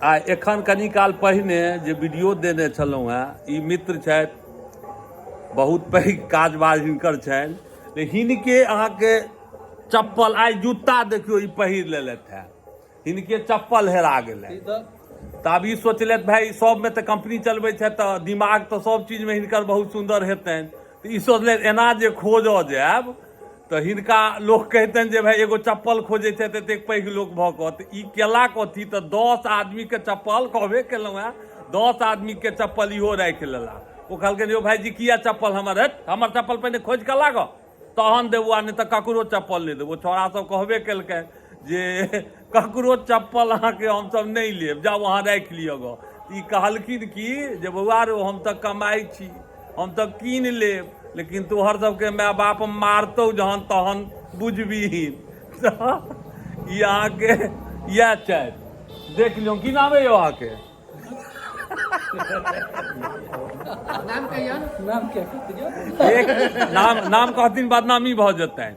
आ एखन कनी काल पहिने जे वीडियो देने छलहुँ हेँ, ई मित्र छथि, बहुत पैघ काजबाज हिनकर छनि। हिनके अहाँके चप्पल, आइ जूता देखियो ई पहिर लेलथि हैं, हिनके चप्पल हेरा गेलनि। तऽ आब ई सोचलथि भाई सबमे तऽ कंपनी चलबै छथि तऽ दिमाग तऽ सब चीजमे हिनकर बहुत सुन्दर हेतनि। तऽ ई सोचलथि एना जे खोजऽ जायब तऽ हिनका लोक कहतनि जे भाई एगो चप्पल खोजै छथि एतेक पैघ लोक भऽ कऽ। तऽ ई केला कथी, तऽ 10 आदमीके चप्पल, कहबे केलहुँ हेँ 10 आदमीके चप्पल इहो राखि लेला। ओ कहलकै यौ भाईजी किया चप्पल हमर है, हमर चप्पल पहिने खोजि कऽ लागऽ तहन देबू, आ नहि तऽ ककरो चप्पल नहि देबू। छौड़ा सब कहबे केलकै जे ककरो चप्पल अहाँके हमसब नहीं लेब, जाओ अहाँ राखि लिअ गऽ। ई कहलखिन कि जे बौआ रो हम तऽ कमाइ छी, हम तऽ कीन लेब, लेकिन तोहर सबके माय बाप मारतौ जहन तहन बुझबिहीन। तऽ ई अहाँके इएह छथि, देख लियौ। की नाम है यौ अहाँके? नाम कहथिन बदनामी भऽ जेतनि,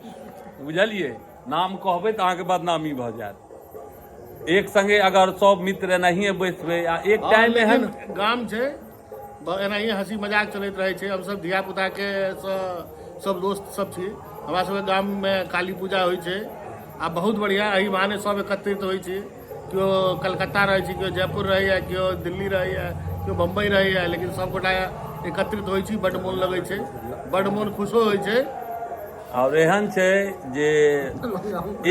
बुझलियै? नाम कहबै तऽ अहाँके बदनामी भऽ जायत। एक संगे अगर सब मित्र एनाहिए बैसबै आ एक टाइम एहन गाम छै, एनाहिए हंसी मजाक चलैत रहै छै। हमसब धिया पुताके सब दोस्त सब छी। हमरा सबके गाममे काली पूजा होइ छै आ बहुत बढ़िआँ। एहि बहाने सब एकत्रित होइ छै। केओ कलकत्ता रहै छै, केओ जयपुर रहैए, केओ दिल्ली रहैए, केओ बम्बई रहैए, लेकिन सबगोटा एकत्रित होइ छी। बड्ड मोन लगै छै, बड्ड मोन खुशो होइ छै। और एहन छै जे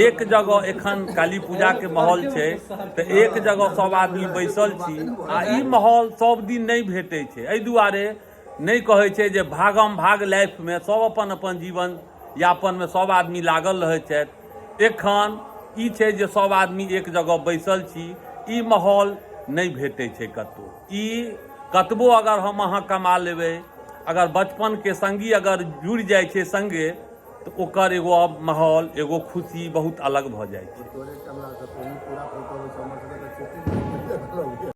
एक जगह एखन काली पूजाके माहौल छै तऽ एक जगह सब आदमी बैसल छी, आ ई माहौल सब दिन नहीं भेटै छै। एहि दुआरे नहीं कहै छै जे भागम भाग लाइफमे सब अपन अपन जीवन यापनमे सब आदमी लागल रहै छथि। एखन ई छै जे सब आदमी एक जगह बैसल छी, ई माहौल नहीं भेटै छै कतहु। ई कतबो अगर हम अहाँ कमा लेबै, अगर बचपनके संगी अगर जुड़ि जाइ छै संगे, तऽ ओकर एगो माहौल, एगो खुशी बहुत अलग भऽ जाइ छै।